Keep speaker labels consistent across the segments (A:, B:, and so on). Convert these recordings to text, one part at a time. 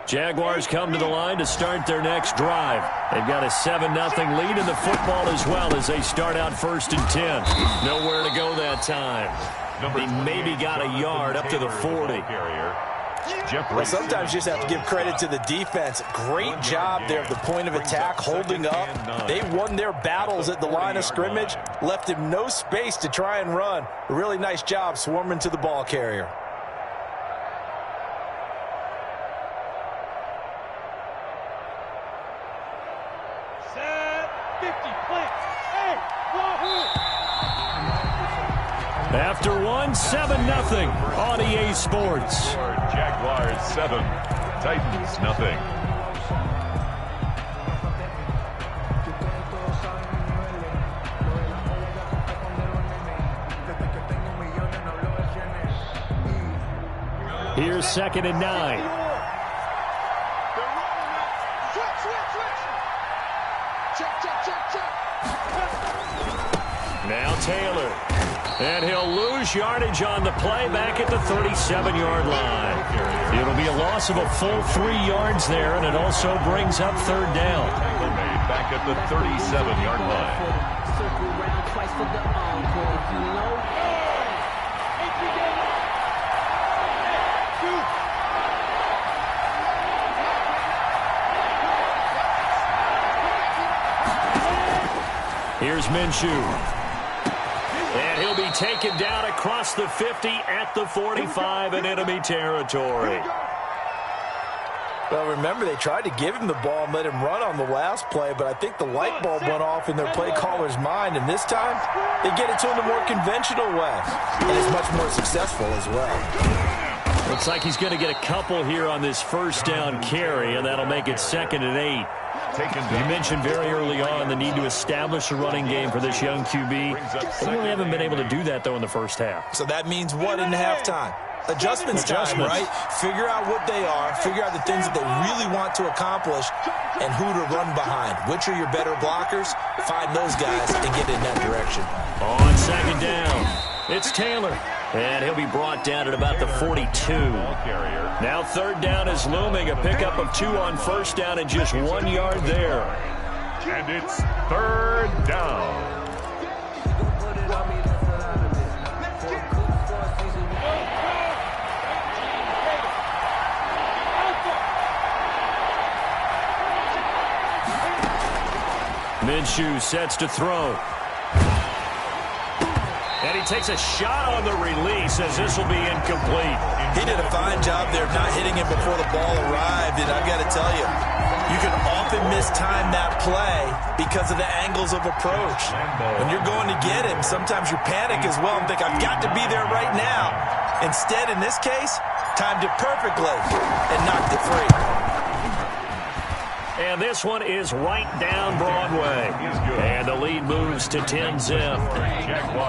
A: Jaguars come to the line to start their next drive. They've got a 7-0 lead in the football as well as they start out 1st and 10. Nowhere to go that time. They maybe got a yard up to the 40.
B: Well, sometimes you just have to give credit to the defense. Great job there at the point of attack, holding up. They won their battles at the line of scrimmage, left him no space to try and run. A really nice job swarming to the ball carrier.
A: After one, 7-0 on EA Sports.
C: Jaguars 7, Titans nothing.
A: Here's 2nd and 9. Now Taylor. And he'll lose yardage on the play back at the 37-yard line. It'll be a loss of a full 3 yards there, and it also brings up 3rd down.
C: Back at the 37-yard line.
A: Here's Minshew. And he'll be taken down across the 50 at the 45 in enemy territory.
B: Well, remember, they tried to give him the ball and let him run on the last play, but I think the light bulb went off in their play caller's mind, and this time they get it to him the more conventional way, and it's much more successful as well.
A: Looks like he's going to get a couple here on this 1st down carry, and that'll make it 2nd and 8. You mentioned very early on the need to establish a running game for this young QB. They really haven't been able to do that, though, in the 1st half.
B: So that means what in halftime? Adjustments time, right? Figure out what they are, figure out the things that they really want to accomplish, and who to run behind. Which are your better blockers? Find those guys and get in that direction.
A: On 2nd down, it's Taylor. And he'll be brought down at about the 42. Now 3rd down is looming. A pickup of 2 on 1st down and just 1 yard there.
C: And it's 3rd down.
A: Minshew sets to throw. And he takes a shot on the release as this will be incomplete.
B: He did a fine job there of not hitting him before the ball arrived, and I've got to tell you, you can often mistime that play because of the angles of approach. When you're going to get him, sometimes you panic as well and think, I've got to be there right now. Instead, in this case, timed it perfectly and knocked it free.
A: And this one is right down Broadway. And the lead moves to 10-zip.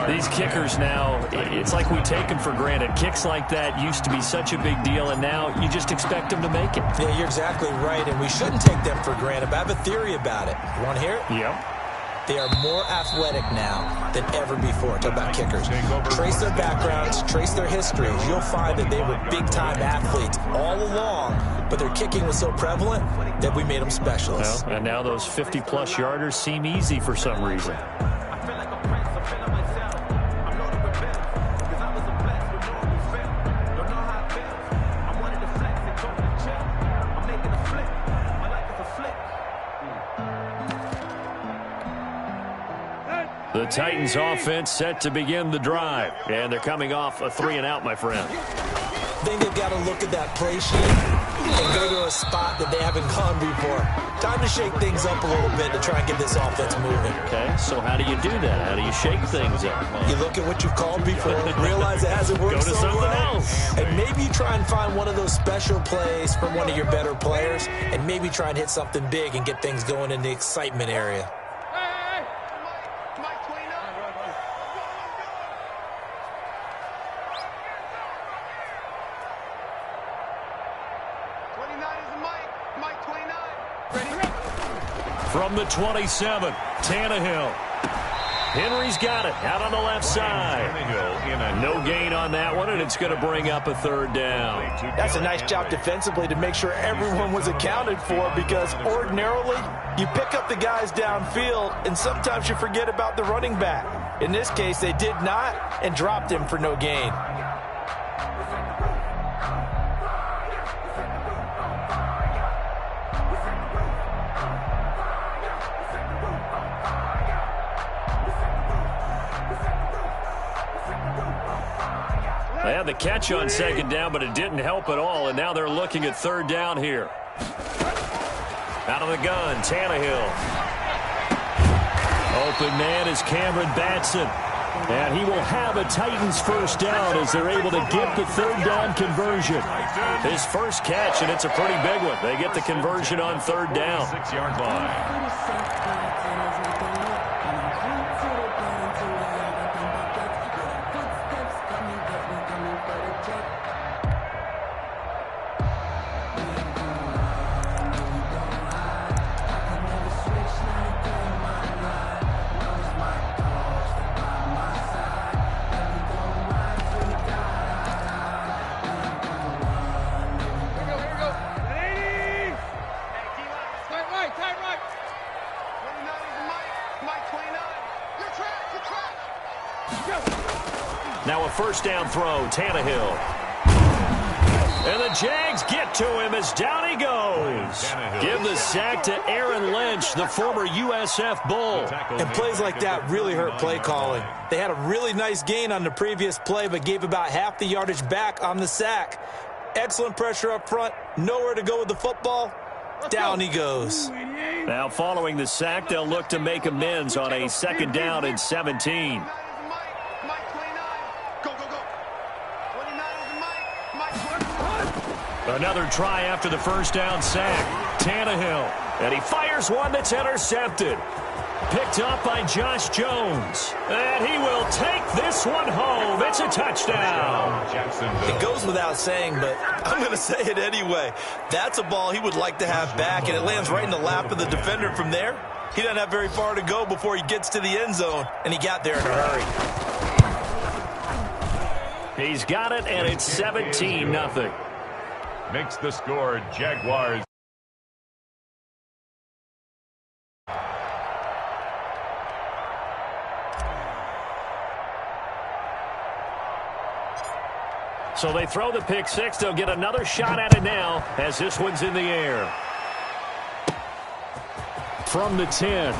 A: These kickers now, it's like we take them for granted. Kicks like that used to be such a big deal, and now you just expect them to make it.
B: Yeah, you're exactly right, and we shouldn't take them for granted. But I have a theory about it. You want to hear it?
A: Yep.
B: They are more athletic now than ever before. Talk about kickers. Trace their backgrounds, trace their histories. You'll find that they were big-time athletes all along, but their kicking was so prevalent that we made them specialists.
A: Well, and now those 50-plus yarders seem easy for some reason. The Titans offense set to begin the drive. And they're coming off a 3-and-out, my friend.
B: I think they've got to look at that play sheet and go to a spot that they haven't gone before. Time to shake things up a little bit to try and get this offense moving.
A: Okay, so how do you do that? How do you shake things up?
B: You look at what you've called before, realize it hasn't worked
A: Go to
B: so
A: something
B: well,
A: else.
B: and maybe you try and find one of those special plays from one of your better players, and maybe try and hit something big and get things going in the excitement area.
A: From the 27, Tannehill. Henry's got it out on the left side. No gain on that one, and it's going to bring up a third down.
B: That's a nice job defensively to make sure everyone was accounted for, because ordinarily you pick up the guys downfield and sometimes you forget about the running back. In this case, they did not and dropped him for no gain.
A: They had the catch on second down, but it didn't help at all, and now they're looking at third down here. Out of the gun, Tannehill. Open man is Cameron Batson. And he will have a Titans first down as they're able to get the third down conversion. His first catch, and it's a pretty big one. They get the conversion on third down.
C: 6-yard line.
A: Now a first down throw, Tannehill. And the Jags get to him as down he goes. Give the sack to Aaron Lynch, the former USF Bull.
B: And plays like that really hurt play calling. They had a really nice gain on the previous play, but gave about half the yardage back on the sack. Excellent pressure up front, nowhere to go with the football. Down he goes.
A: Now following the sack, they'll look to make amends on a second down and 17. Another try after the first down sack. Tannehill. And he fires one that's intercepted. Picked up by Josh Jones. And he will take this one home. It's a touchdown.
B: It goes without saying, but I'm going to say it anyway. That's a ball he would like to have back, and it lands right in the lap of the defender from there. He doesn't have very far to go before he gets to the end zone, and he got there in a hurry.
A: He's got it, and it's 17-0.
C: Makes the score Jaguars.
A: So they throw the pick six. They'll get another shot at it now as this one's in the air. From the 10.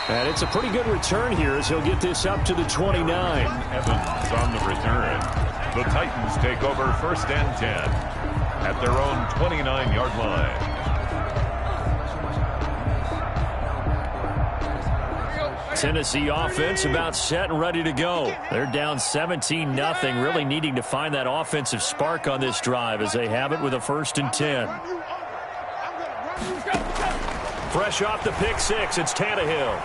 A: And it's a pretty good return here as he'll get this up to the 29.
C: Evans on the return. The Titans take over first and 10 at their own 29-yard line.
A: Tennessee offense about set and ready to go. They're down 17-0, really needing to find that offensive spark on this drive as they have it with a first and 10. Fresh off the pick six, it's Tannehill.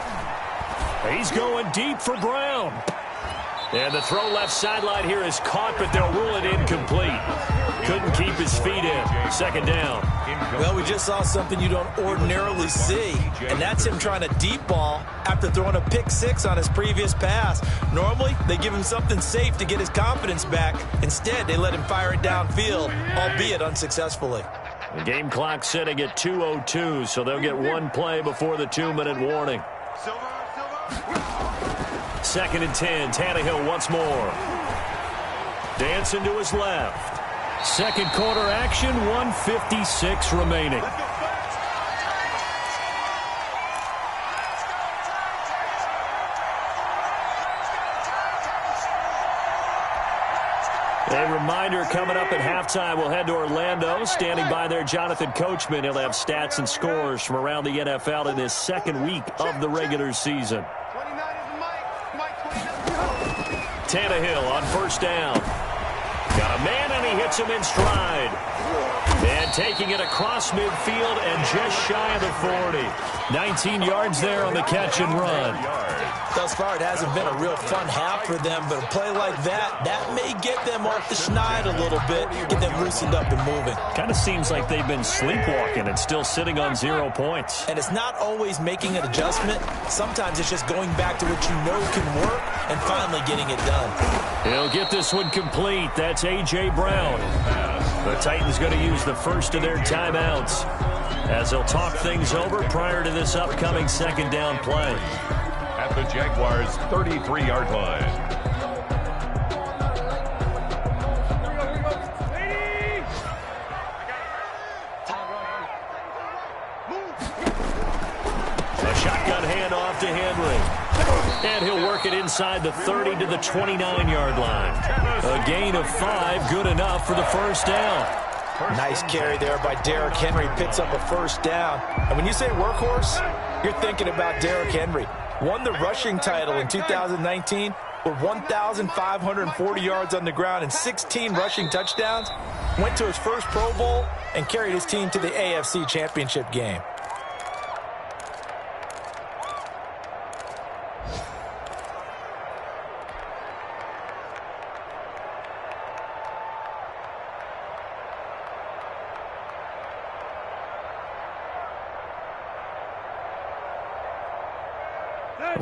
A: He's going deep for Brown. And the throw left sideline here is caught, but they'll rule it incomplete. Couldn't keep his feet in. Second down.
B: Well, we just saw something you don't ordinarily see, and that's him trying to deep ball after throwing a pick six on his previous pass. Normally, they give him something safe to get his confidence back. Instead, they let him fire it downfield, albeit unsuccessfully.
A: The game clock sitting at 2:02, so they'll get one play before the 2-minute warning. Second and 10, Tannehill once more. Dancing to his left. Second quarter action, 1:56 remaining. A reminder coming up at halftime, we'll head to Orlando. Standing by there, Jonathan Coachman. He'll have stats and scores from around the NFL in his second week of the regular season. Tannehill on first down. Got a man, and he hits him in stride. And taking it across midfield and just shy of the 40. 19 yards there on the catch and run.
B: Thus far, it hasn't been a real fun half for them, but a play like that may get them off the schneid a little bit, get them loosened up and moving.
A: Kind of seems like they've been sleepwalking and still sitting on 0 points.
B: And it's not always making an adjustment. Sometimes it's just going back to what you know can work and finally getting it done.
A: He'll get this one complete. That's A.J. Brown. The Titans going to use the first of their timeouts as they'll talk things over prior to this upcoming second down play.
C: At the Jaguars' 33-yard line.
A: A shotgun handoff to Henry. And he'll work it inside the 30 to the 29-yard line. A gain of 5, good enough for the first down.
B: Nice carry there by Derrick Henry. Picks up a first down. And when you say workhorse, you're thinking about Derrick Henry. Won the rushing title in 2019 with 1,540 yards on the ground and 16 rushing touchdowns. Went to his first Pro Bowl and carried his team to the AFC Championship game.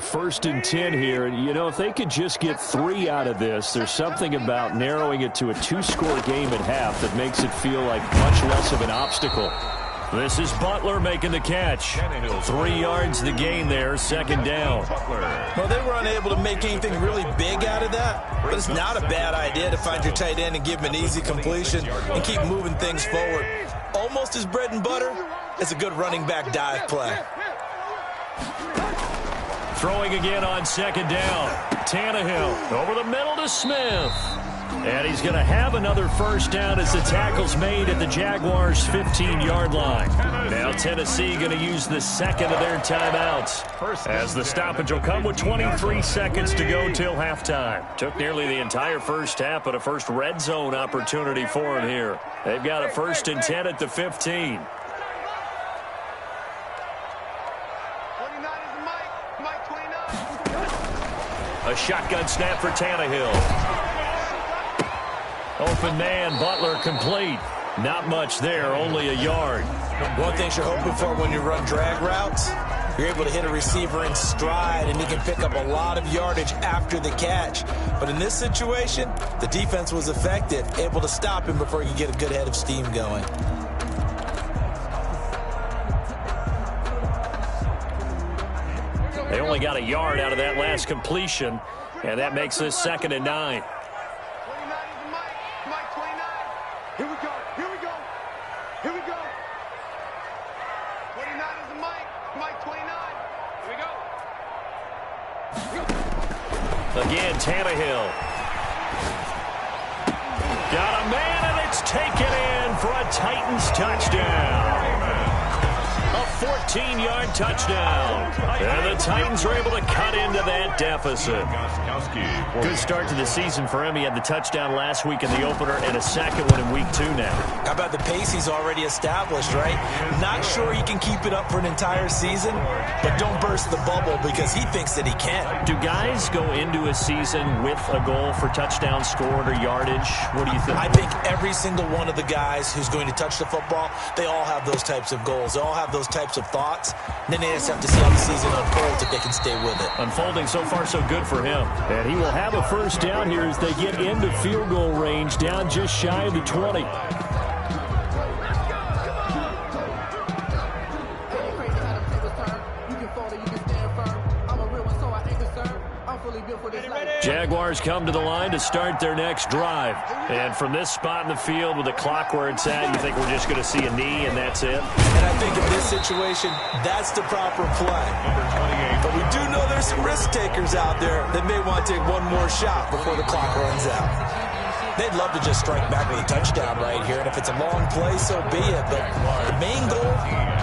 A: First and 10 here, and you know, if they could just get 3 out of this, there's something about narrowing it to a 2-score game at half that makes it feel like much less of an obstacle. This is Butler making the catch. 3 yards the gain there, second down.
B: Well, they were unable to make anything really big out of that, but it's not a bad idea to find your tight end and give him an easy completion and keep moving things forward. Almost as bread and butter as a good running back dive play.
A: Throwing again on second down. Tannehill over the middle to Smith. And he's going to have another first down as the tackle's made at the Jaguars' 15-yard line. Now Tennessee going to use the second of their timeouts as the stoppage will come with 23 seconds to go till halftime. Took nearly the entire first half, but a first red zone opportunity for him here. They've got a 1st and 10 at the 15. A shotgun snap for Tannehill. Open man, Butler complete. Not much there, only a yard.
B: One thing you're hoping for when you run drag routes, you're able to hit a receiver in stride, and he can pick up a lot of yardage after the catch. But in this situation, the defense was effective, able to stop him before he could get a good head of steam going.
A: They only got a yard out of that last completion, and that makes this 2nd and 9.
D: Here we go. Here we go. Here we go. 29 is the mic. Mike 29. Here we go.
A: Again, Tannehill. Got a man, and it's taken in for a Titans touchdown. A 14-yard touchdown. And the Titans are able to cut into that deficit. Good start to the season for him. He had the touchdown last week in the opener and a second one in week 2 now.
B: How about the pace he's already established, right? Not sure he can keep it up for an entire season, but don't burst the bubble because he thinks that he can.
A: Do guys go into a season with a goal for touchdowns scored or yardage? What do you think?
B: I think every single one of the guys who's going to touch the football, they all have those types of goals. They all have those types of thoughts. And then they just have to see how the season unfolds if they can stay with it.
A: Unfolding so far so good for him. And he will have a first down here as they get into field goal range, down just shy of the 20. Jaguars come to the line to start their next drive. And from this spot in the field with the clock where it's at, you think we're just going to see a knee and that's it?
B: And I think in this situation, that's the proper play. But we do know there's some risk takers out there that may want to take one more shot before the clock runs out. They'd love to just strike back with a touchdown right here, and if it's a long play, so be it. But the main goal,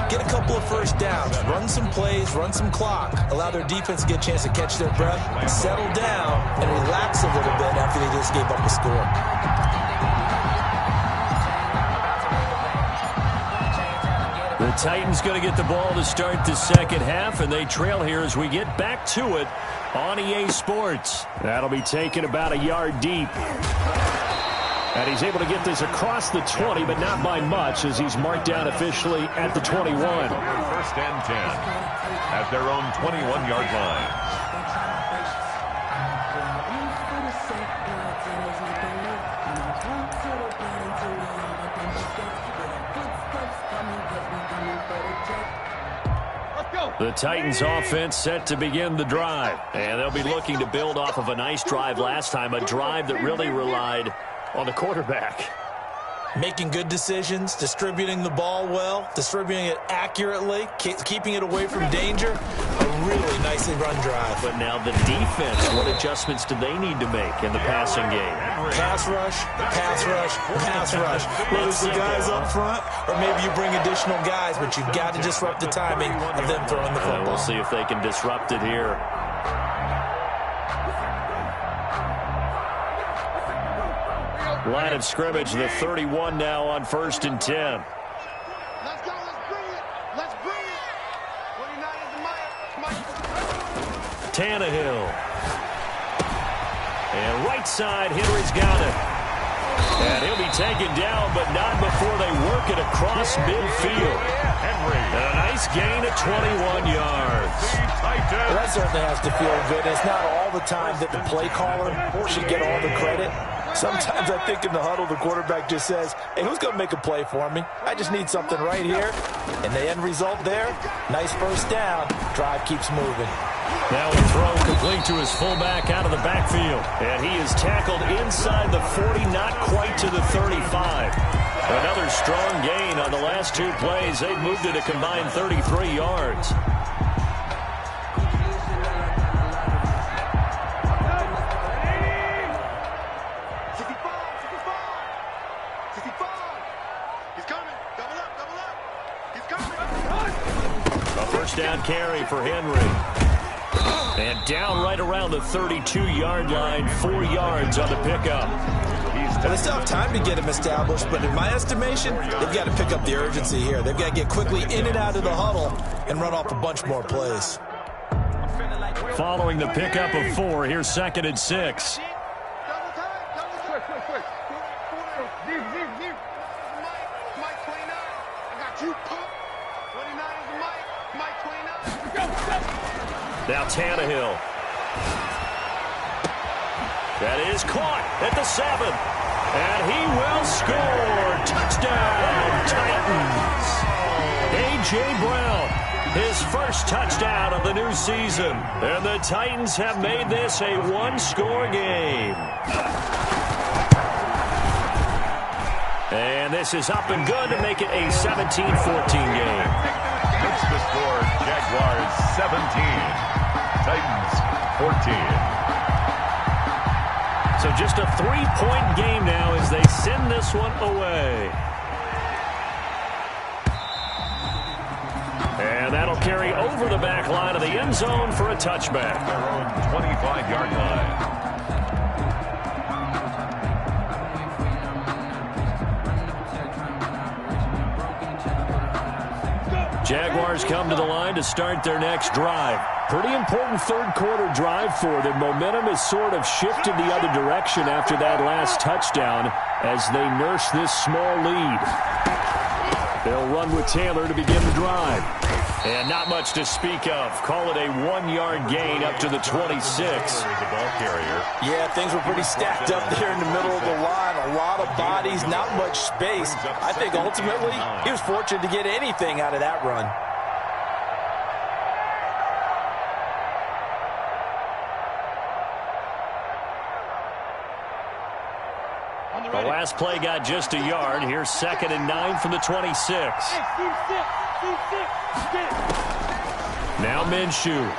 B: get a couple of first downs, run some plays, run some clock, allow their defense to get a chance to catch their breath, settle down, and relax a little bit after they just gave up a score.
A: The Titans going to get the ball to start the second half, and they trail here as we get back to it on EA Sports. That'll be taken about a yard deep. And he's able to get this across the 20, but not by much, as he's marked down officially at the 21.
C: First and 10 at their own 21-yard line.
A: The Titans offense set to begin the drive, and they'll be looking to build off of a nice drive last time, a drive that really relied on the quarterback.
B: Making good decisions, distributing the ball well, distributing it accurately, keeping it away from danger. A really nicely run drive.
A: But now the defense, what adjustments do they need to make in the passing game?
B: Pass rush, pass rush, pass rush. Whether it's the guys up front or maybe you bring additional guys, but you've got to disrupt the timing of them throwing the football.
A: We'll see if they can disrupt it here. Line of scrimmage, the 31 now on 1st and 10.
D: Let's go, let's bring it. Let's bring it. 29 is the Mike.
A: Tannehill. And right side, Henry's got it. And he'll be taken down, but not before they work it across midfield.
C: Henry.
A: And a nice gain of 21 yards.
B: Well, that certainly has to feel good. It's not all the time that the play caller should get all the credit. Sometimes I think in the huddle, the quarterback just says, hey, who's going to make a play for me? I just need something right here. And the end result there, nice first down. Drive keeps moving.
A: Now a throw complete to his fullback out of the backfield. And he is tackled inside the 40, not quite to the 35. Another strong gain on the last two plays. They've moved it a combined 33 yards. Down carry for Henry. And down right around the 32-yard line, 4 yards on the pickup.
B: Well, they still have time to get him established, but in my estimation, they've got to pick up the urgency here. They've got to get quickly in and out of the huddle and run off a bunch more plays.
A: Following the pickup of 4, here's 2nd and 6. Now Tannehill. That is caught at the 7. And he will score. Touchdown, Titans. A.J. Brown, his first touchdown of the new season. And the Titans have made this a one-score game. And this is up and good to make it a 17-14 game.
C: Makes the score Jaguars 17. Titans 14.
A: So just a 3-point game now as they send this one away. And that'll carry over the back line of the end zone for a touchback.
C: Their own 25-yard line.
A: Jaguars come to the line to start their next drive. Pretty important third-quarter drive for them. Momentum has sort of shifted the other direction after that last touchdown as they nurse this small lead. They'll run with Taylor to begin the drive. And not much to speak of. Call it a 1-yard gain up to the 26.
B: Yeah, things were pretty stacked up there in the middle of the line. A lot of bodies, not much space. I think ultimately he was fortunate to get anything out of that run.
A: The last play got just a yard. Here's 2nd and 9 from the 26. Now Minshew.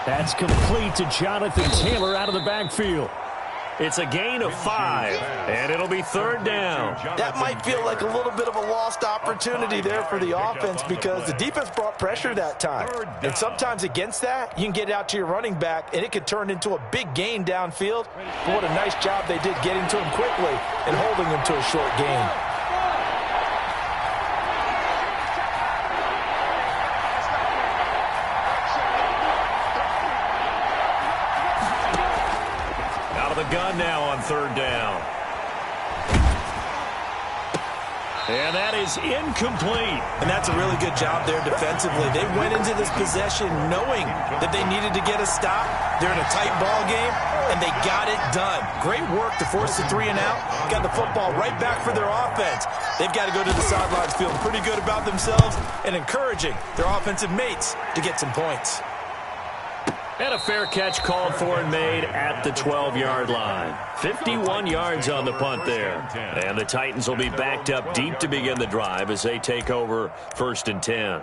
A: That's complete to Jonathan Taylor out of the backfield. It's a gain of 5, and it'll be 3rd down.
B: That might feel like a little bit of a lost opportunity there for the offense because the defense brought pressure that time. And sometimes against that, you can get out to your running back, and it could turn into a big gain downfield. But what a nice job they did getting to him quickly and holding him to a short gain.
A: third down. And that is incomplete.
B: And that's a really good job there defensively. They went into this possession knowing that they needed to get a stop. They're in a tight ball game, and they got it done. Great work to force the 3 and out. Got the football right back for their offense. They've got to go to the sidelines feeling pretty good about themselves and encouraging their offensive mates to get some points.
A: And a fair catch called for and made at the 12-yard line. 51 yards on the punt there. And the Titans will be backed up deep to begin the drive as they take over 1st and 10.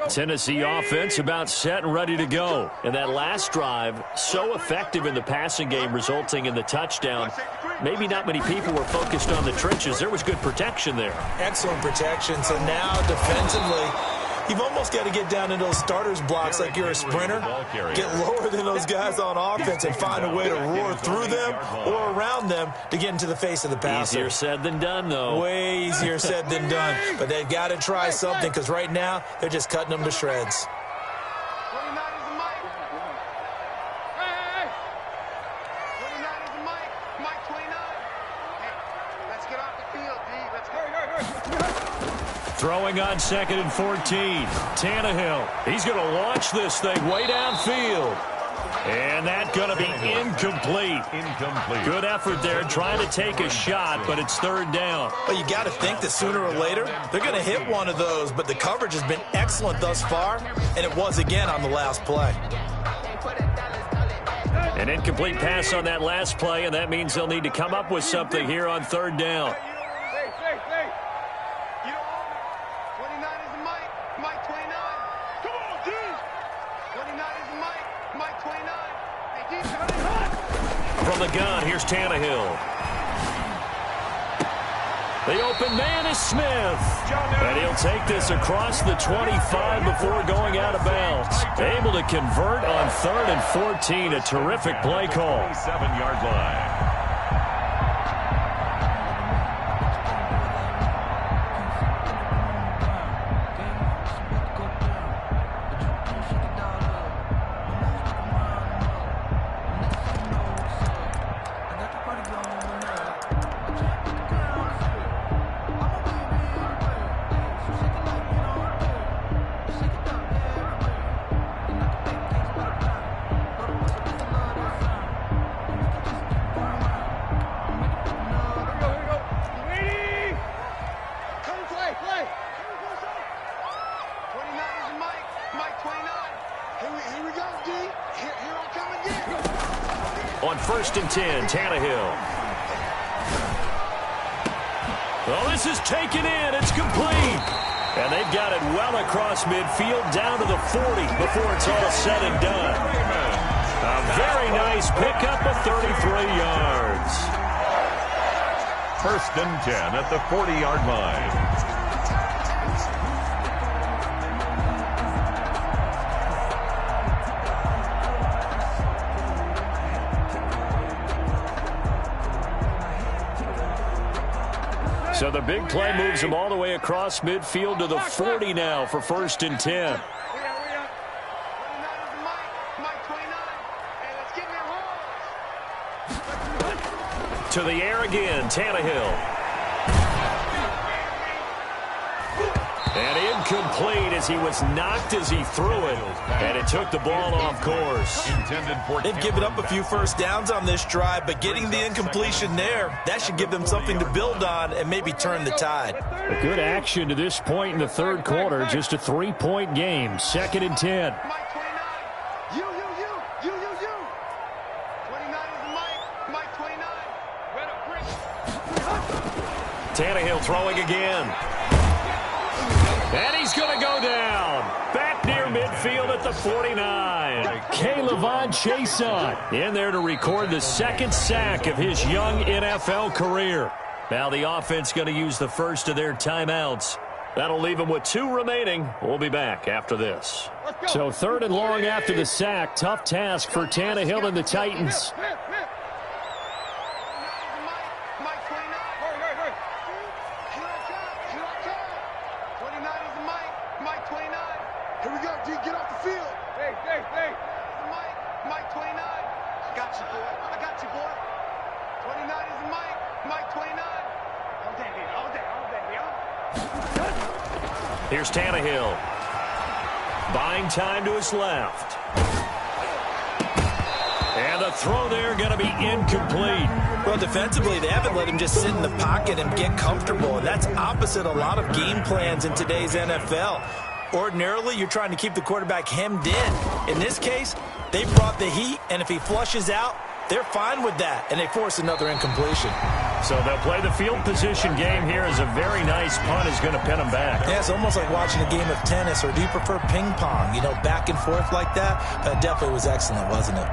A: Tennessee offense about set and ready to go. And that last drive, so effective in the passing game, resulting in the touchdown. Maybe not many people were focused on the trenches. There was good protection there.
B: Excellent protection. So now defensively, you've almost got to get down into those starters blocks like you're a sprinter. Get lower than those guys on offense and find a way to roar through them or around them to get into the face of the passer.
A: Easier said than done, though.
B: Way easier said than done. But they've got to try something because right now they're just cutting them to shreds.
D: 29 is the mic. Hey. 29 is the mic. Mike 29. Hey, let's get off the field, D. Let's go.
A: Throwing on 2nd and 14. Tannehill. He's going to launch this thing way downfield. And that's going to be incomplete. Good effort there trying to take a shot, but it's 3rd down.
B: Well, you got to think that sooner or later they're going to hit one of those, but the coverage has been excellent thus far, and it was again on the last play.
A: An incomplete pass on that last play, and that means they'll need to come up with something here on 3rd down. From the gun, here's Tannehill. The open man is Smith. And he'll take this across the 25 before going out of bounds. Able to convert on 3rd and 14. A terrific play call.
C: 7-yard line.
A: On 1st and 10, Tannehill. Oh, this is taken in. It's complete. And they've got it well across midfield down to the 40 before it's all said and done. A very nice pickup of 33 yards.
C: 1st and 10 at the 40-yard line.
A: So the big play moves him all the way across midfield to the 40 now for 1st and 10. To the air again, Tannehill. And incomplete as he was knocked as he threw it. And it took the ball off course.
B: They've given up a few first downs on this drive, but getting the incompletion there, that should give them something to build on and maybe turn the tide.
A: A good action to this point in the 3rd quarter. Just a 3-point game. 2nd and 10.
D: You. 29 is the mic. Mike 29.
A: Tannehill throwing again. And he's going to go down. Back near midfield at the 49. K'Lavon Chaisson in there to record the 2nd sack of his young NFL career. Now the offense going to use the first of their timeouts That'll leave him with 2 remaining. We'll be back after this. So 3rd and long after the sack. Tough task for Tannehill and the Titans. Here's Tannehill. Buying time to his left. And the throw there going to be incomplete.
B: Well, defensively, they haven't let him just sit in the pocket and get comfortable. And that's opposite a lot of game plans in today's NFL. Ordinarily, you're trying to keep the quarterback hemmed in. In this case, they brought the heat, and if he flushes out, they're fine with that, and they force another incompletion.
A: So they'll play the field position game here as a very nice punt is going to pin them back.
B: Yeah, it's almost like watching a game of tennis, or do you prefer ping pong? You know, back and forth like that? That definitely was excellent, wasn't it?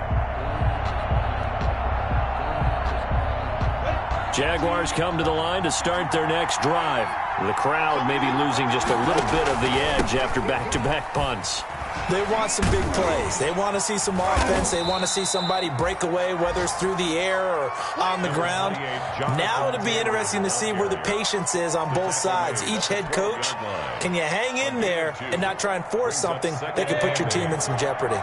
A: Jaguars come to the line to start their next drive. The crowd may be losing just a little bit of the edge after back-to-back punts.
B: They want some big plays. They want to see some offense. They want to see somebody break away, whether it's through the air or on the ground. Now it'll be interesting to see where the patience is on both sides. Each head coach, can you hang in there and not try and force something that could put your team in some jeopardy?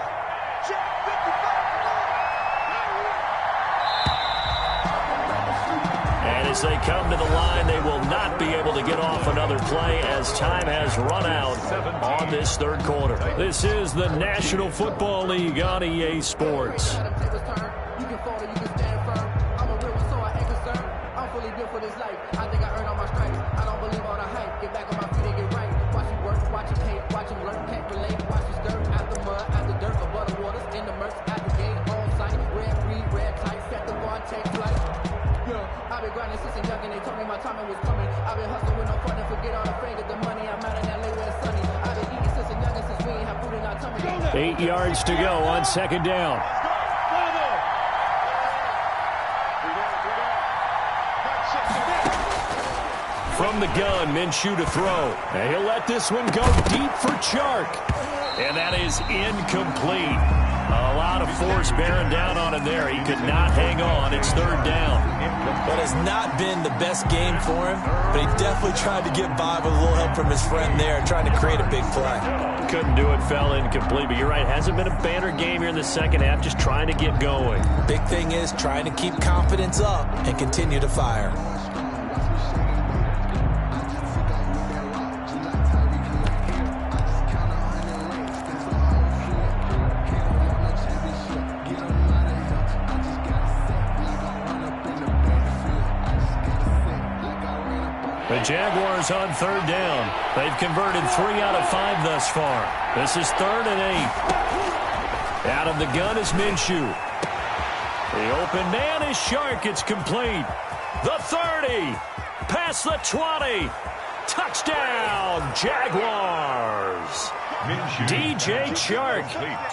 A: As they come to the line, they will not be able to get off another play as time has run out on this 3rd quarter. This is the National Football League on EA Sports.
E: I've been hustling with no fun and forget all the fame of the money. I'm out in LA where it's sunny. I've been eating since a youngin' since we ain't have food in our tummy.
A: 8 yards to go on 2nd down. From the gun, Minshew to throw. And he'll let this one go deep for Chark. And that is incomplete. A lot of force bearing down on him there. He could not hang on. It's 3rd down.
B: That has not been the best game for him, but he definitely tried to get by with a little help from his friend there, trying to create a big play.
A: Couldn't do it, fell incomplete. But you're right, hasn't been a banner game here in the 2nd half, just trying to get going.
B: Big thing is trying to keep confidence up and continue to fire.
A: The Jaguars on 3rd down. They've converted 3 out of 5 thus far. This is 3rd and 8. Out of the gun is Minshew. The open man is Chark. It's complete. The 30. Past the 20. Touchdown, Jaguars. DJ Chark,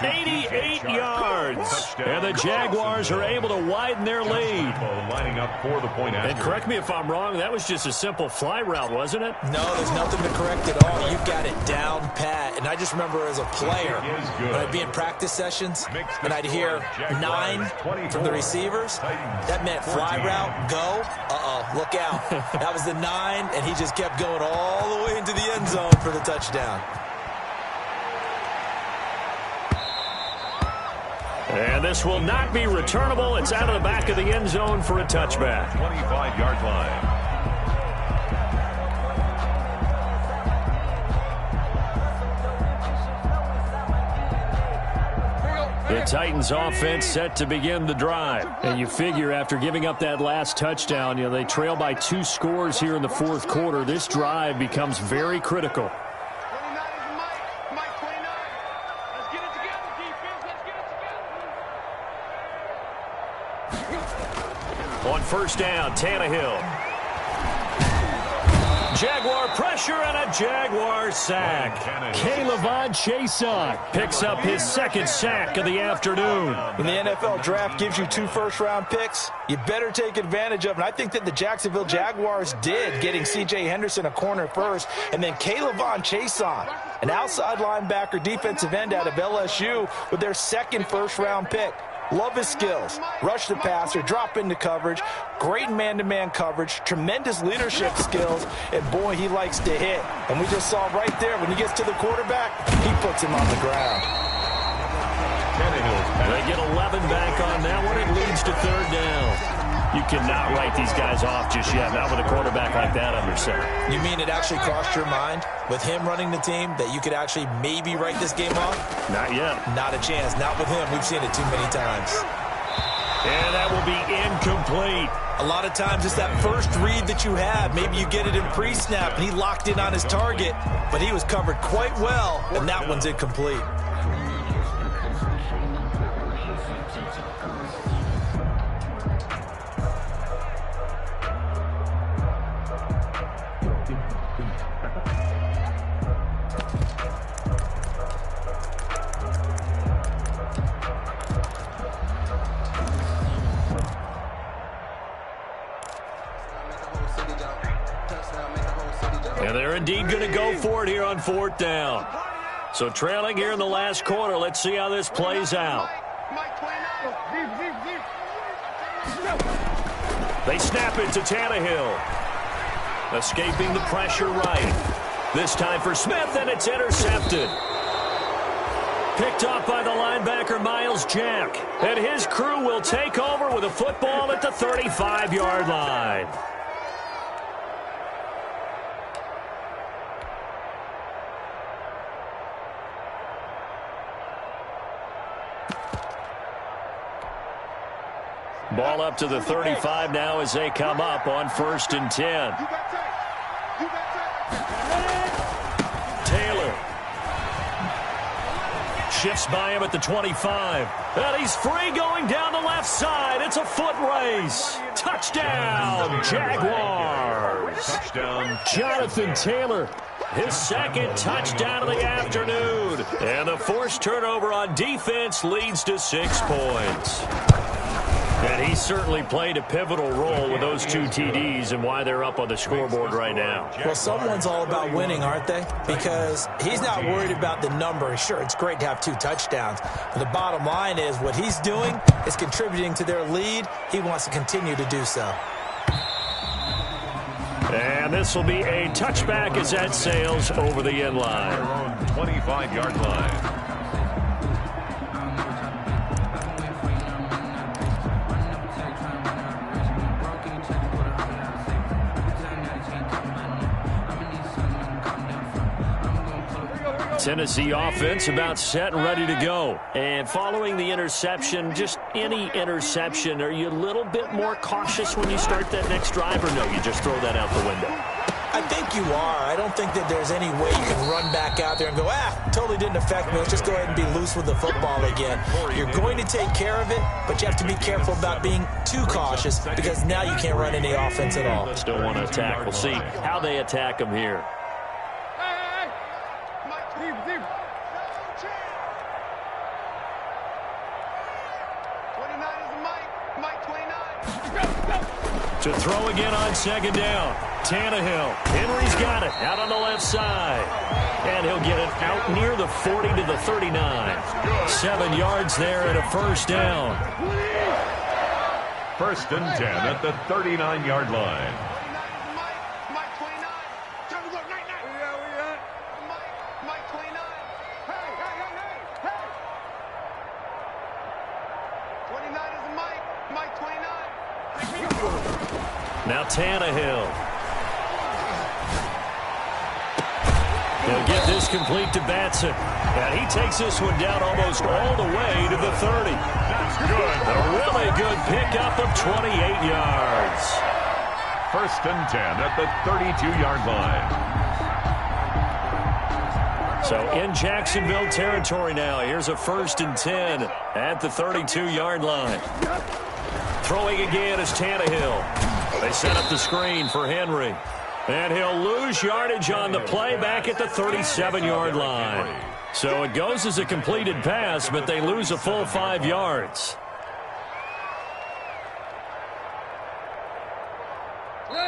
A: 88 yards. And the Jaguars are able to widen their lead.
C: Lining up for the point after.
A: And correct me if I'm wrong, that was just a simple fly route, wasn't it?
B: No, there's nothing to correct at all. You've got it down pat. And I just remember as a player, when I'd be in practice sessions, and I'd hear 9 from the receivers, that meant fly route, go, look out. That was the 9, and he just kept going all the way into the end zone for the touchdown.
A: And this will not be returnable. It's out of the back of the end zone for a touchback.
C: 25-yard line.
A: The Titans offense set to begin the drive. And you figure after giving up that last touchdown, they trail by 2 scores here in the 4th quarter. This drive becomes very critical. On 1st down, Tannehill. Jaguar pressure and a Jaguar sack. JAYTIME26's picks up his second sack of the afternoon.
B: When the NFL draft gives you 2 first-round picks, you better take advantage of it. And I think that the Jacksonville Jaguars did, getting C.J. Henderson a corner first, and then JAYTIME26's, an outside linebacker defensive end out of LSU, with their second first-round pick. Love his skills. Rush the passer, drop into coverage, great man-to-man coverage, tremendous leadership skills, and boy, he likes to hit. And we just saw right there, when he gets to the quarterback, he puts him on the ground.
A: They get 11 back on that one. It leads to third down. You cannot write these guys off just yet, not with a quarterback like that under center.
B: You mean it actually crossed your mind, with him running the team, that you could actually maybe write this game off?
A: Not yet.
B: Not a chance. Not with him. We've seen it too many times.
A: And that will be incomplete.
B: A lot of times it's that first read that you have. Maybe you get it in pre-snap, and he locked in on his target, but he was covered quite well, and that one's incomplete.
A: And they're indeed going to go for it here on fourth down. So trailing here in the last quarter. Let's see how this plays out. They snap it to Tannehill. Escaping the pressure right. This time for Smith, and it's intercepted. Picked off by the linebacker, Miles Jack. And his crew will take over with a football at the 35-yard line. Ball up to the 35 now as they come up on 1st and 10. Taylor shifts by him at the 25. And he's free going down the left side. It's a foot race. Touchdown, Jaguars.
C: Touchdown.
A: Jonathan Taylor, his second touchdown of the afternoon. And the forced turnover on defense leads to 6 points. And he certainly played a pivotal role with those 2 TDs and why they're up on the scoreboard right now.
B: Well, someone's all about winning, aren't they? Because he's not worried about the number. Sure, it's great to have 2 touchdowns. But the bottom line is what he's doing is contributing to their lead. He wants to continue to do so.
A: And this will be a touchback as that sails over the end line.
C: 25-yard line.
A: Tennessee offense about set and ready to go. And following the interception, just any interception, are you a little bit more cautious when you start that next drive, or no, you just throw that out the window?
B: I think you are. I don't think that there's any way you can run back out there and go, totally didn't affect me. Let's just go ahead and be loose with the football again. You're going to take care of it, but you have to be careful about being too cautious because now you can't run any offense at all.
A: Still want to attack. We'll see how they attack him here. To throw again on second down. Tannehill. Henry's got it. Out on the left side. And he'll get it out near the 40 to the 39. 7 yards there and a first down.
C: 1st and 10 at the 39-yard line.
A: Now Tannehill. He'll get this complete to Batson. And he takes this one down almost all the way to the 30.
C: That's good.
A: A really good pickup of 28 yards.
C: 1st and 10 at the 32-yard line.
A: So in Jacksonville territory now. Here's a 1st and 10 at the 32-yard line. Throwing again is Tannehill. They set up the screen for Henry. And he'll lose yardage on the play back at the 37-yard line. So it goes as a completed pass, but they lose a full 5 yards.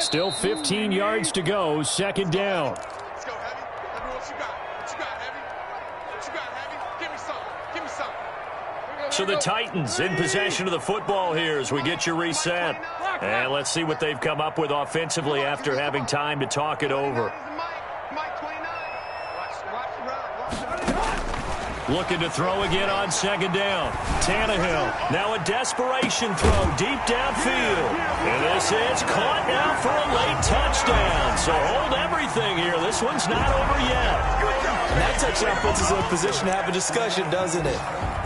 A: Still 15 yards to go, second down.
D: Let's go, Heavy. Let me know what you got. What you got, Heavy? What you got, Heavy? Give me some. Give me some.
A: So the Titans in possession of the football here as we get you reset. And let's see what they've come up with offensively after having time to talk it over. Looking to throw again on second down. Tannehill, now a desperation throw deep downfield. And this is caught now for a late touchdown. So hold everything here. This one's not over yet.
B: And that touchdown puts us in a position to have a discussion, doesn't it?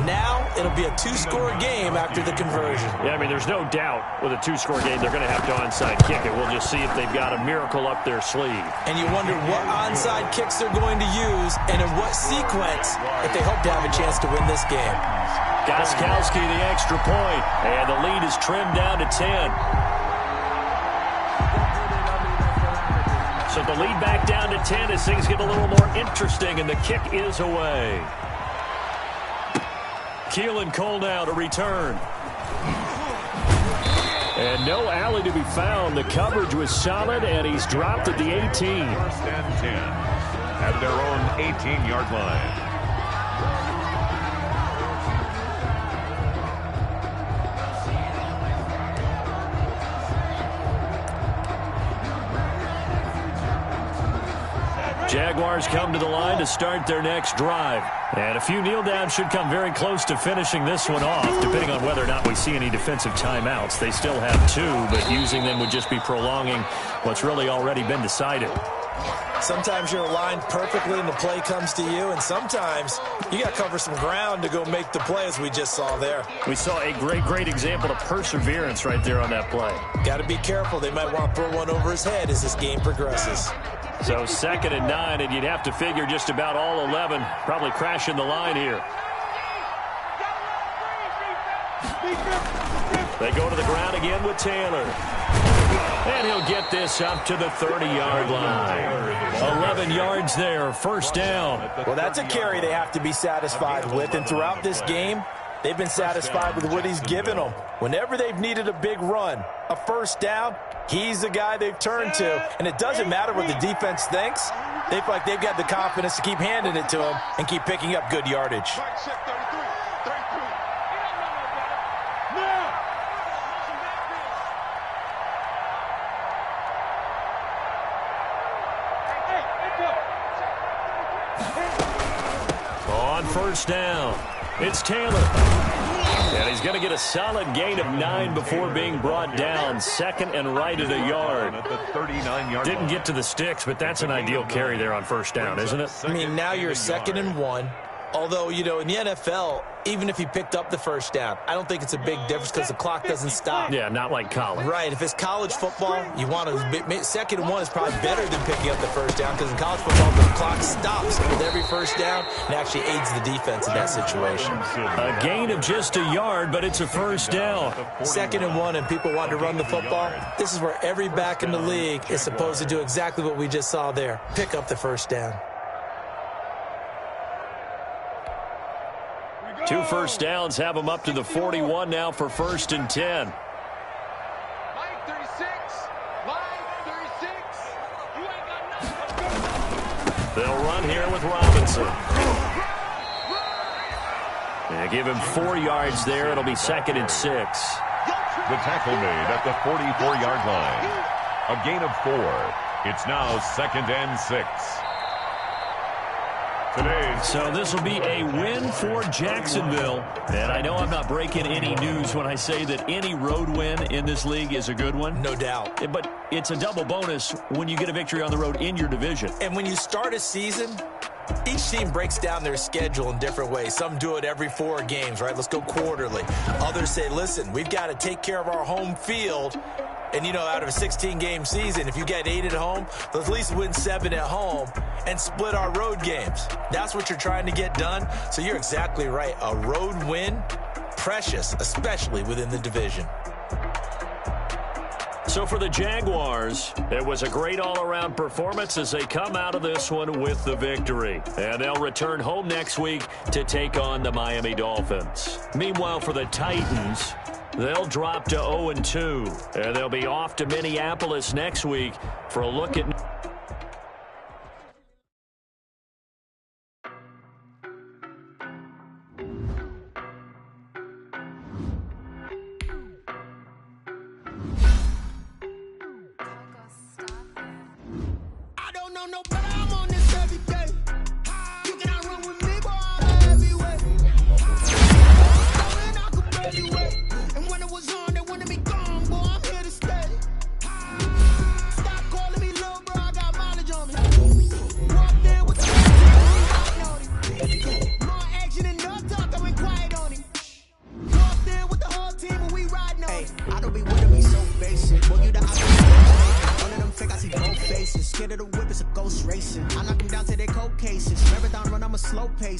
B: Now it'll be a 2-score game after the conversion.
A: Yeah, I mean, there's no doubt with a 2-score game they're going to have to onside kick it. We'll just see if they've got a miracle up their sleeve.
B: And you wonder what onside kicks they're going to use and in what sequence if they hope to have a chance to win this game.
A: Gostkowski the extra point, and the lead is trimmed down to 10. So the lead back down to 10 as things get a little more interesting, and the kick is away. Keelan Cole now to return. And no alley to be found. The coverage was solid, and he's dropped at the 18.
C: First and 10 at their own 18-yard line.
A: Jaguars come to the line to start their next drive. And a few kneel downs should come very close to finishing this one off, depending on whether or not we see any defensive timeouts. They still have 2, but using them would just be prolonging what's really already been decided.
B: Sometimes you're aligned perfectly and the play comes to you, and sometimes you got to cover some ground to go make the play, as we just saw there.
A: We saw a great example of perseverance right there on that play.
B: Got to be careful. They might want to throw one over his head as this game progresses.
A: So 2nd and 9, and you'd have to figure just about all 11 probably crashing the line here. They go to the ground again with Taylor. And he'll get this up to the 30-yard line. 11 yards there, first down.
B: Well, that's a carry they have to be satisfied with, and throughout this game, they've been satisfied with what he's given them. Whenever they've needed a big run, a first down, he's the guy they've turned to. And it doesn't matter what the defense thinks. They feel like they've got the confidence to keep handing it to him and keep picking up good yardage.
A: On first down, it's Taylor. And he's going to get a solid gain of 9 before being brought down. 2nd and right at a yard.
C: At the 39-yard
A: Didn't
C: line.
A: get to the sticks, but that's an ideal carry there on first down, isn't it?
B: I mean, now you're 2nd and 1. Although, you know, in the NFL, even if he picked up the first down, I don't think it's a big difference because the clock doesn't stop.
A: Yeah, not like college.
B: Right. If it's college football, you want to 2nd and 1 is probably better than picking up the first down because in college football, the clock stops with every first down and actually aids the defense in that situation.
A: A gain of just a yard, but it's a first down.
B: 2nd and 1 and people want to run the football. This is where every back in the league is supposed to do exactly what we just saw there. Pick up the first down.
A: 2 first downs have them up to the 41 now for 1st and 10.
D: Line 36. Line 36. You ain't got nothing.
A: They'll run here with Robinson. They give him 4 yards there. It'll be 2nd and 6.
C: The tackle made at the 44-yard line. A gain of 4. It's now 2nd and 6.
A: So this will be a win for Jacksonville. And I know I'm not breaking any news when I say that any road win in this league is a good one.
B: No doubt.
A: But it's a double bonus when you get a victory on the road in your division.
B: And when you start a season, each team breaks down their schedule in different ways. Some do it every 4 games, right? Let's go quarterly. Others say, listen, we've got to take care of our home field. And, you know, out of a 16-game season, if you get 8 at home, let's at least win 7 at home and split our road games. That's what you're trying to get done. So you're exactly right. A road win, precious, especially within the division.
A: So So for the Jaguars, it was a great all-around performance as they come out of this one with the victory. And they'll return home next week to take on the Miami Dolphins. Meanwhile, for the Titans, they'll drop to 0-2. And they'll be off to Minneapolis next week for a look at...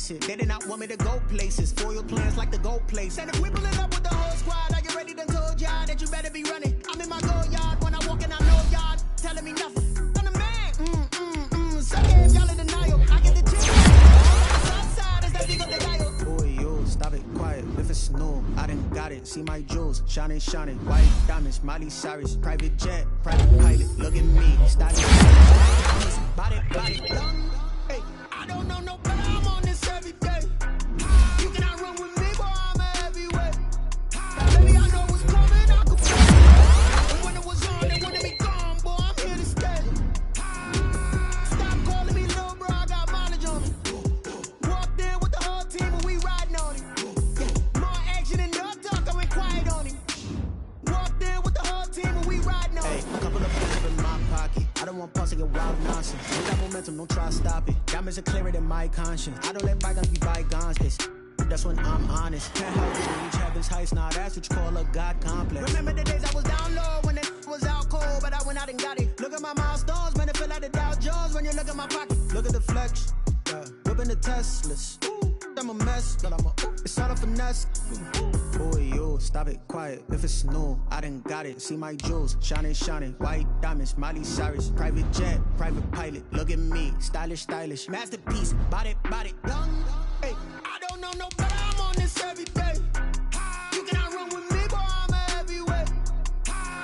F: They did not want me to go places. Foil plans like the gold place. And if we pulling up with the whole squad, are you ready to told y'all that you better be running? I'm in my go yard when I walk in, I know y'all telling me nothing. I'm the man. So if y'all in denial, I get the chip. Outside is that big of the dial. Boy, yo, stop it, quiet. If it's new, I done got it. See my jewels, shining, white diamonds, Miley Cyrus, private jet, private pilot. Look at me, starting body, young. Hey, I don't know no better. I'm on this every day. You cannot run with me, boy, I'm a heavyweight. Baby, I know what's coming, I could feel it. And when it was on, they wanted me gone, boy, I'm here to stay. Stop calling me little bro, I got mileage on me. Walked in with the whole team and we riding on it. Yeah. More action and no talk, I went quiet on him. Walked in with the whole team and we riding on it. A couple of bucks in my pocket. I don't want pulse to get wild nonsense. We got momentum, don't try to stop it. Diamonds are clearer than my conscience. I don't let bygones be bygones. That's when I'm honest. Can't help it when reach heaven's heights. Now that's what you call a God complex. Remember the days I was down low when it was out cold, but I went out and got it. Look at my milestones, man, it feel like the Dow Jones when you look at my pocket. Look at the flex, whipping the Teslas. I'm a mess, but it's all a finesse. Boy, yo, stop it, quiet. If it's new, I done got it. See my jewels, shining, white diamonds, Miley Cyrus, private jet, private pilot. Look at me, stylish, masterpiece, body, young. Hey, I don't know no better. I'm on this every day. You cannot run with me, boy, I'm a heavyweight.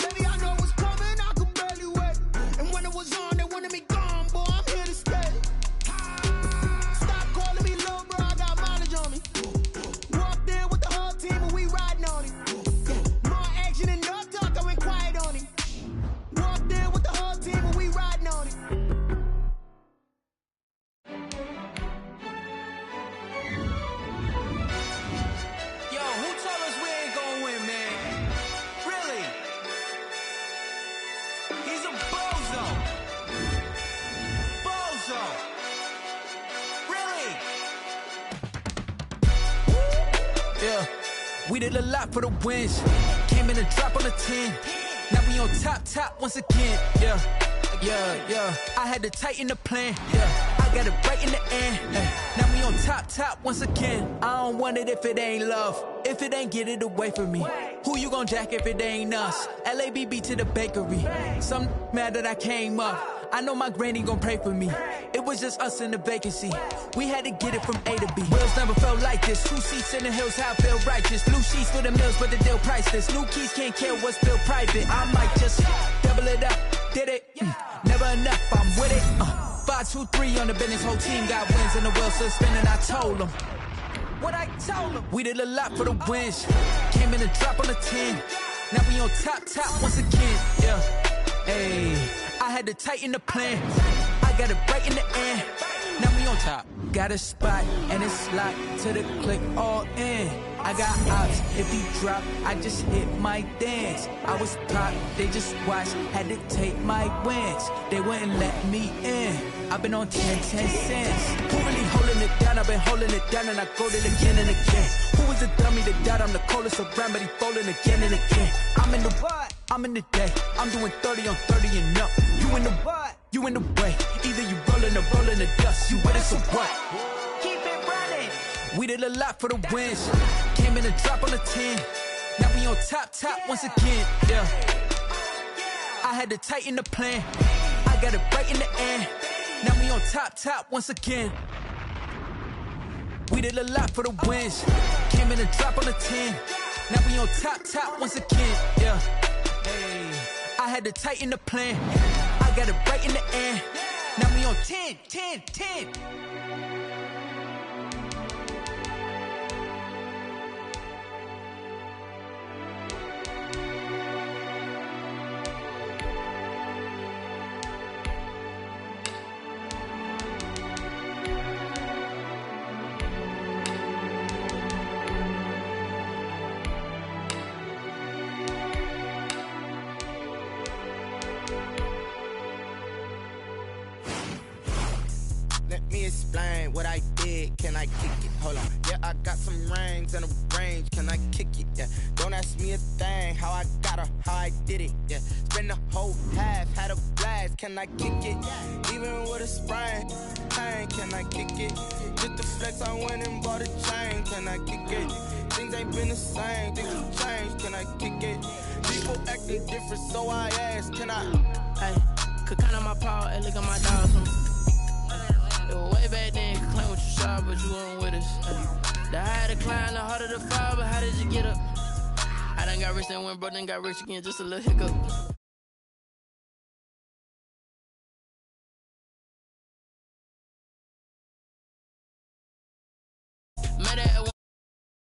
F: Baby, I know what's coming, I could barely wait. And when it was on, they wanted me gone, boy, I'm here to stay. Stop calling me little bro, I got mileage on me. Walked in with the whole team and we riding on it. More action and no talk, I went quiet on him. Walked in with the whole team and we riding on it. Yo, who told us we ain't gonna win, man? Really? He's a bozo. Really? Yeah, we did a lot for the wins. Came in a drop on a 10. Now we on top once again. Yeah. I had to tighten the plan. Yeah, I got it right in the end. Now we on top once again. I don't want it if it ain't love. If it ain't, get it away from me. Who you gon' jack if it ain't us? LABB to the bakery. Some mad that I came up. I know my granny gon' pray for me. It was just us in the vacancy. We had to get it from A to B. Wheels never felt like this. 2 seats in the hills, how I feel righteous. Blue sheets for the mills, but the deal priceless. New keys can't care what's still private. I might just double it up. Did it? Never enough, I'm with it. 5, 2, 3 on the business. Whole team got wins and the wheels still spinning. I told them what I told them. We did a lot for the wins. Came in a drop on the 10. Now we on top once again. Yeah. Hey, I had to tighten the plan. I got it right in the end. Now we on top. Got a spot and it's locked to the click all in. I got ops, if he drop, I just hit my dance. I was top, they just watched, had to take my wins. They wouldn't let me in. I've been on 10 cents. Who really holding it down? I've been holding it down and I go it again and again. Who was the dummy that died? I'm the coldest around, but he folding again and again. I'm in the what? I'm in the day. I'm doing 30 on 30 and up. You in the what? You in the way. Either you rolling or rolling the dust. You with it, so what? Keep it running. We did a lot for the wins. Came in a drop on the 10. Now we on top once again. Yeah.
E: I had to tighten the plan. I got it right in the end. Now we on top once again. We did a lot for the wins. Came in and drop on the 10. Now we on top once again. Yeah. Hey. I had to tighten the plan. I got it right in the end. Now we on 10.
F: Let me explain what I did. Can I kick it? Hold on. Yeah, I got some rings and a range. Can I kick it? Yeah. Don't ask me a thing. How I got her, how I did it. Yeah. Spend the whole half, had a blast. Can I kick it? Even with a sprain, pain. Can I kick it? Just the flex, I went and bought a chain. Can I kick it? Things ain't been the same. Things have changed. Can I kick it? People acting different, so I asked. Can I?
E: Hey, could count on my power and look at my dogs. It was way back then, could claim what you saw, but you weren't with us. The higher the climb, the harder the fall, but how did you get up? I done got rich and went broke, then got rich again, just a little hiccup.